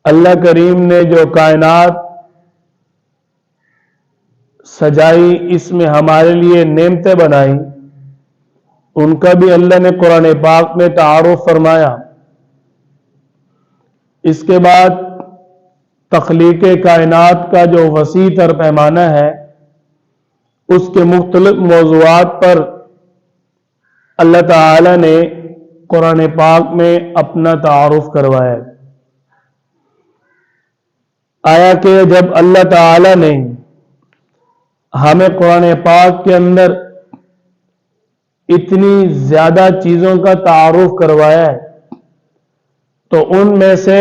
اللہ کریم نے جو کائنات سجائی، اس میں ہمارے لیے نعمتیں بنائی، ان کا بھی اللہ نے قرآن پاک میں تعارف فرمایا۔ اس کے بعد تخلیق کائنات کا جو وسیع تر پیمانہ ہے، اس کے مختلف موضوعات پر اللہ تعالی نے قرآن پاک میں اپنا تعارف کروایا۔ آیا کہ جب اللہ تعالی نے ہمیں قرآن پاک کے اندر اتنی زیادہ چیزوں کا تعارف کروایا ہے، تو ان میں سے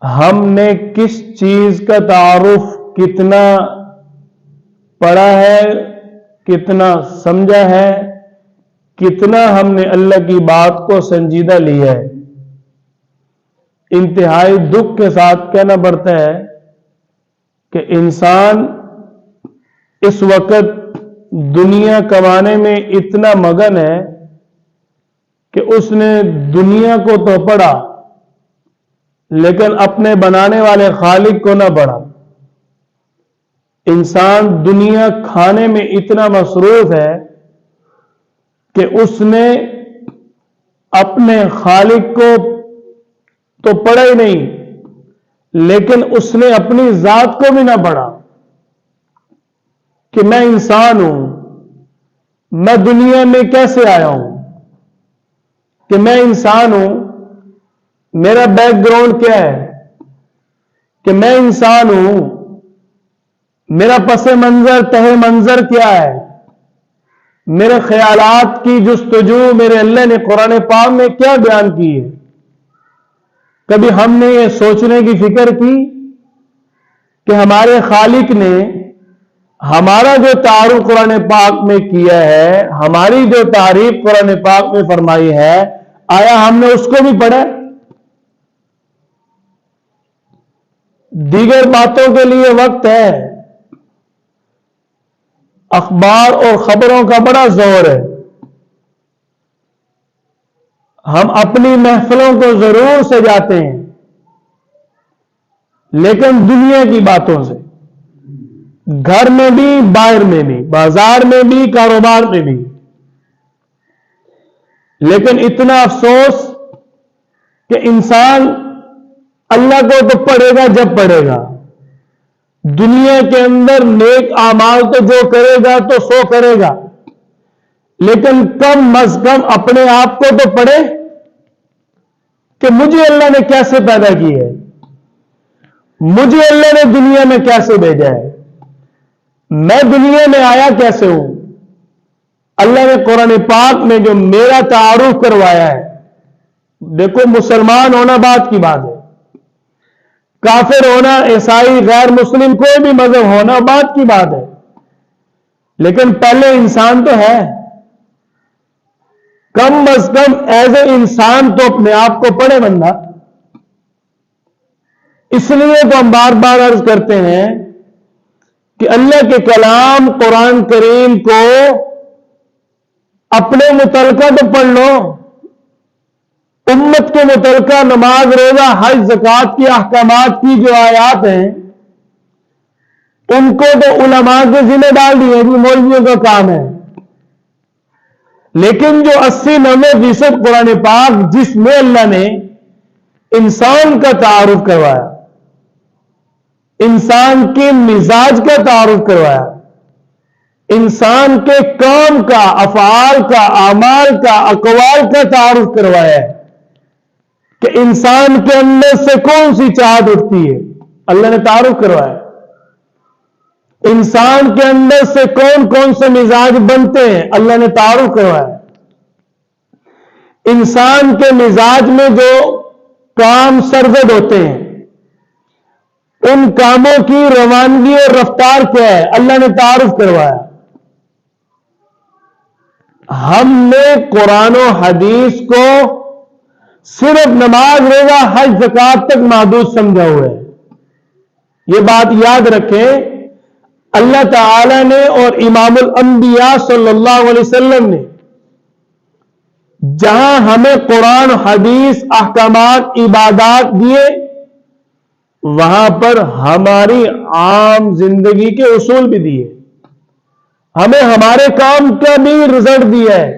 ہم نے کس چیز کا تعارف کتنا پڑھا ہے، کتنا سمجھا ہے، کتنا ہم نے اللہ کی بات کو سنجیدہ لیا ہے۔ انتہائی دکھ کے ساتھ کہنا پڑتا ہے کہ انسان اس وقت دنیا کمانے میں اتنا مگن ہے کہ اس نے دنیا کو تو پڑھا لیکن اپنے بنانے والے خالق کو نہ پڑھا۔ انسان دنیا کھانے میں اتنا مصروف ہے کہ اس نے اپنے خالق کو تو پڑھا ہی نہیں، لیکن اس نے اپنی ذات کو بھی نہ پڑھا کہ میں انسان ہوں، میں دنیا میں کیسے آیا ہوں، کہ میں انسان ہوں، میرا بیک گراؤنڈ کیا ہے، کہ میں انسان ہوں، میرا پس منظر تہ منظر کیا ہے، میرے خیالات کی جستجو میرے اللہ نے قرآن پاک میں کیا بیان کی ہے۔ کبھی ہم نے یہ سوچنے کی فکر کی کہ ہمارے خالق نے ہمارا جو تعارف قرآن پاک میں کیا ہے، ہماری جو تعریف قرآن پاک میں فرمائی ہے، آیا ہم نے اس کو بھی پڑھا؟ دیگر باتوں کے لیے وقت ہے، اخبار اور خبروں کا بڑا زور ہے، ہم اپنی محفلوں کو ضرور سجاتے ہیں لیکن دنیا کی باتوں سے، گھر میں بھی، باہر میں بھی، بازار میں بھی، کاروبار میں بھی۔ لیکن اتنا افسوس کہ انسان اللہ کو تو پڑھے گا جب پڑھے گا، دنیا کے اندر نیک اعمال تو جو کرے گا تو سو کرے گا، لیکن کم از کم اپنے آپ کو تو پڑھے کہ مجھے اللہ نے کیسے پیدا کی ہے، مجھے اللہ نے دنیا میں کیسے بھیجا ہے، میں دنیا میں آیا کیسے ہوں۔ اللہ نے قرآن پاک میں جو میرا تعارف کروایا ہے، دیکھو مسلمان ہونا بات کی بات ہے، کافر ہونا، عیسائی، غیر مسلم، کوئی بھی مذہب ہونا بات کی بات ہے، لیکن پہلے انسان تو ہے، کم از کم ایز اے انسان تو اپنے آپ کو پڑھے بندہ۔ اس لیے تو ہم بار بار عرض کرتے ہیں کہ اللہ کے کلام قرآن کریم کو اپنے متعلقہ تو پڑھ لو، امت کے متعلقہ نماز، روزہ، حج، زکوٰۃ کی احکامات کی جو آیات ہیں، ان کو تو علماء کے ذمہ ڈال دیے کہ مولویوں کا کام ہے، لیکن جو 80-90% قرآن پاک جس میں اللہ نے انسان کا تعارف کروایا، انسان کے مزاج کا تعارف کروایا، انسان کے کام کا، افعال کا، اعمال کا، اقوال کا تعارف کروایا ہے کہ انسان کے اندر سے کون سی چاہت اٹھتی ہے، اللہ نے تعارف کروایا۔ انسان کے اندر سے کون کون سے مزاج بنتے ہیں، اللہ نے تعارف کروایا۔ انسان کے مزاج میں جو کام سرزد ہوتے ہیں، ان کاموں کی روانگی اور رفتار کیا ہے، اللہ نے تعارف کروایا۔ ہم نے قرآن و حدیث کو صرف نماز، روزہ، حج، زکوٰۃ تک محدود سمجھا ہوا ہے۔ یہ بات یاد رکھیں، اللہ تعالی نے اور امام الانبیاء صلی اللہ علیہ وسلم نے جہاں ہمیں قرآن، حدیث، احکامات، عبادات دیے، وہاں پر ہماری عام زندگی کے اصول بھی دیے, ہمیں ہمارے کام کا بھی رزلٹ دیا ہے,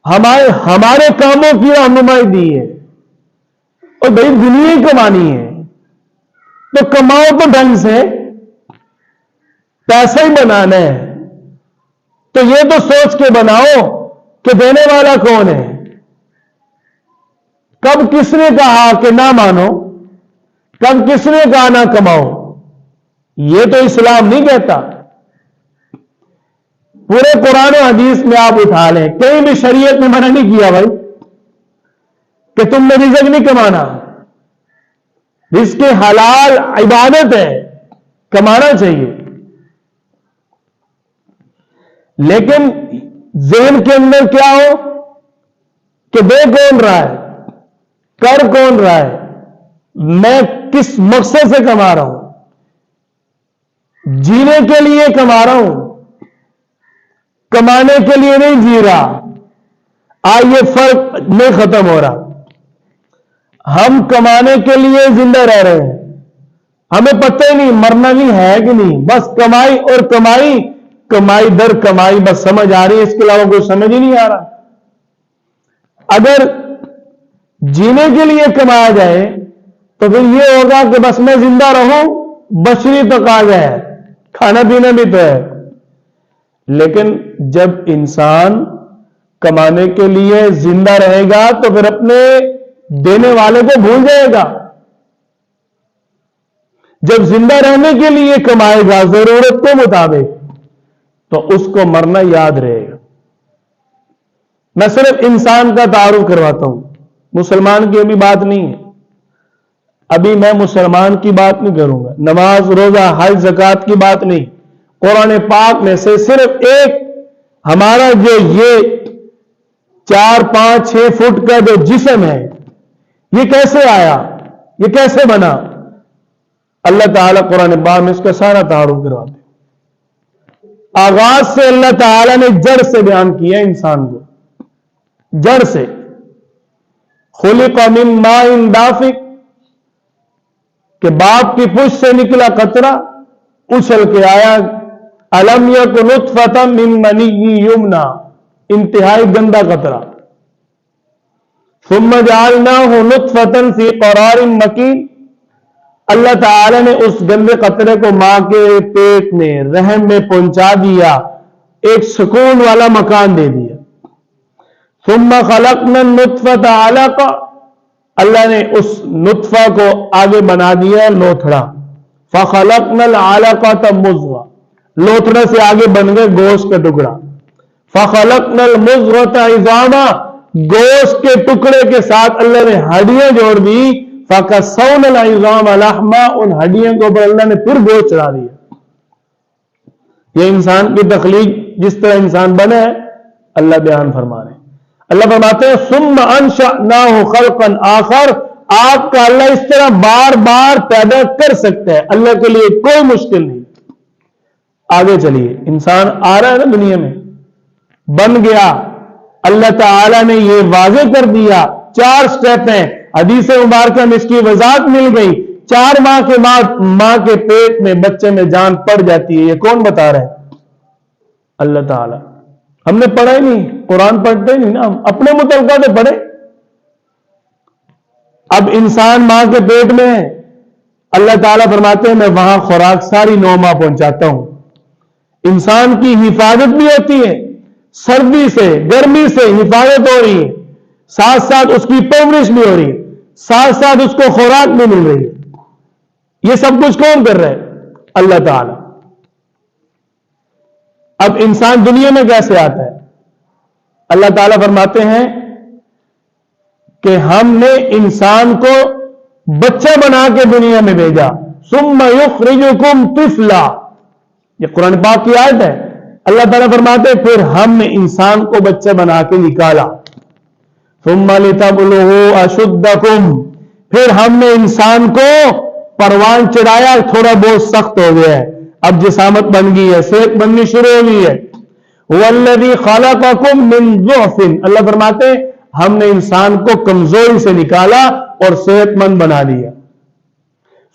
ہمارے کاموں کی رہنمائی دی ہے. اور بھائی دنیا ہی کمانی ہے تو کماؤ تو ڈھنگ سے, پیسہ ہی بنانا ہے تو یہ تو سوچ کے بناؤ کہ دینے والا کون ہے. کب کس نے کہا کہ نہ مانو, کب کس نے کہا نہ کماؤ؟ یہ تو اسلام نہیں کہتا. پورے قرآن و حدیث میں آپ اٹھا لیں, کہیں بھی شریعت نے منع نہیں کیا بھائی کہ تم نے رزق نہیں کمانا. رزق حلال عبادت ہے, کمانا چاہیے, لیکن ذہن کے اندر کیا ہو کہ دے کون رہا ہے, کر کون رہا ہے, میں کس مقصد سے کما رہا ہوں, جینے کے لیے کما رہا ہوں, کمانے کے لیے نہیں جی رہا. یہ فرق نہیں ختم ہو رہا. ہم کمانے کے لیے زندہ رہ رہے ہیں, ہمیں پتہ ہی نہیں مرنا بھی ہے کہ نہیں, بس کمائی اور کمائی, کمائی در کمائی بس سمجھ آ رہی ہے, اس کے علاوہ کوئی سمجھ ہی نہیں آ رہا. اگر جینے کے لیے کمایا جائے تو پھر یہ ہوگا کہ بس میں زندہ رہوں, بشری تو کہا جائے, کھانا پینا بھی تو ہے. لیکن جب انسان کمانے کے لیے زندہ رہے گا تو پھر اپنے دینے والے کو بھول جائے گا. جب زندہ رہنے کے لیے کمائے گا ضرورت کے مطابق تو اس کو مرنا یاد رہے گا. میں صرف انسان کا تعارف کرواتا ہوں, مسلمان کی ابھی بات نہیں ہے. ابھی میں مسلمان کی بات نہیں کروں گا, نماز روزہ حج زکات کی بات نہیں. قرآن پاک میں سے صرف ایک ہمارا جو یہ 4, 5, 6 فٹ کا جو جسم ہے یہ کیسے آیا, یہ کیسے بنا, اللہ تعالیٰ قرآن پاک میں اس کا سارا تعارف کرواتے ہیں. آغاز سے اللہ تعالیٰ نے جڑ سے بیان کیا انسان کو, جڑ سے. خلق من ماء دافق, کہ باپ کی پشت سے نکلا قطرہ اچھل کے آیا. الم یکن نطفۃ من منی یمنا, انتہائی گندا قطرہ. ثم جعلناہ نطفۃ فی قرار مکین, اللہ تعالی نے اس گندے قطرے کو ماں کے پیٹ میں رحم میں پہنچا دیا, ایک سکون والا مکان دے دیا. ثم خلقنا النطفۃ علقہ, اللہ نے اس نطفہ کو آگے بنا دیا لوتھڑا. فخلقنا العلقۃ مضغہ, لوتھڑا سے آگے بن گئے گوشت کا ٹکڑا. فخلقنا المضغۃ عظاما, گوشت کے ٹکڑے کے ساتھ اللہ نے ہڈیاں جوڑ دی. فکسونا العظام لحما, ان ہڈیوں کے اوپر اللہ نے پھر گوشت چڑھا دیا. یہ انسان کی تخلیق, جس طرح انسان بنے ہے اللہ بیان فرما رہے ہیں. اللہ فرماتے ہیں ثم انشأناه خلقا آخر, آپ کا اللہ اس طرح بار بار پیدا کر سکتا ہے, اللہ کے لیے کوئی مشکل نہیں. آگے چلیے, انسان آ رہا ہے نا دنیا میں, بن گیا, اللہ تعالیٰ نے یہ واضح کر دیا. 4 سٹیپ ہیں, حدیث مبارکہ میں اس کی وضاحت مل گئی. 4 ماہ کے بعد ماں کے پیٹ میں بچے میں جان پڑ جاتی ہے. یہ کون بتا رہا ہے؟ اللہ تعالیٰ. ہم نے پڑھا ہی نہیں, قرآن پڑھتے ہی نہیں نا, ہم اپنے متعلقہ سے پڑھے. اب انسان ماں کے پیٹ میں ہے, اللہ تعالیٰ فرماتے ہیں میں وہاں خوراک ساری 9 ماہ پہنچاتا ہوں. انسان کی حفاظت بھی ہوتی ہے, سردی سے گرمی سے حفاظت ہو رہی ہے, ساتھ ساتھ اس کی پرورش بھی ہو رہی ہے, ساتھ ساتھ اس کو خوراک بھی مل رہی ہے. یہ سب کچھ کون کر رہا ہے؟ اللہ تعالیٰ. اب انسان دنیا میں کیسے آتا ہے؟ اللہ تعالیٰ فرماتے ہیں کہ ہم نے انسان کو بچہ بنا کے دنیا میں بھیجا. ثم یخرجکم طفلا, یہ قرآن پاک کی آیت ہے. اللہ تعالیٰ فرماتے ہیں پھر ہم نے انسان کو بچہ بنا کے نکالا. ثم لتبلغوا اشدکم, پھر ہم نے انسان کو پروان چڑھایا, تھوڑا بہت سخت ہو گیا ہے, اب جسامت بن گئی ہے, صحت بننی شروع ہو گئی ہے. والذی خلقکم من ضعف, اللہ فرماتے ہیں ہم نے انسان کو کمزوری سے نکالا اور صحت مند بنا دیا.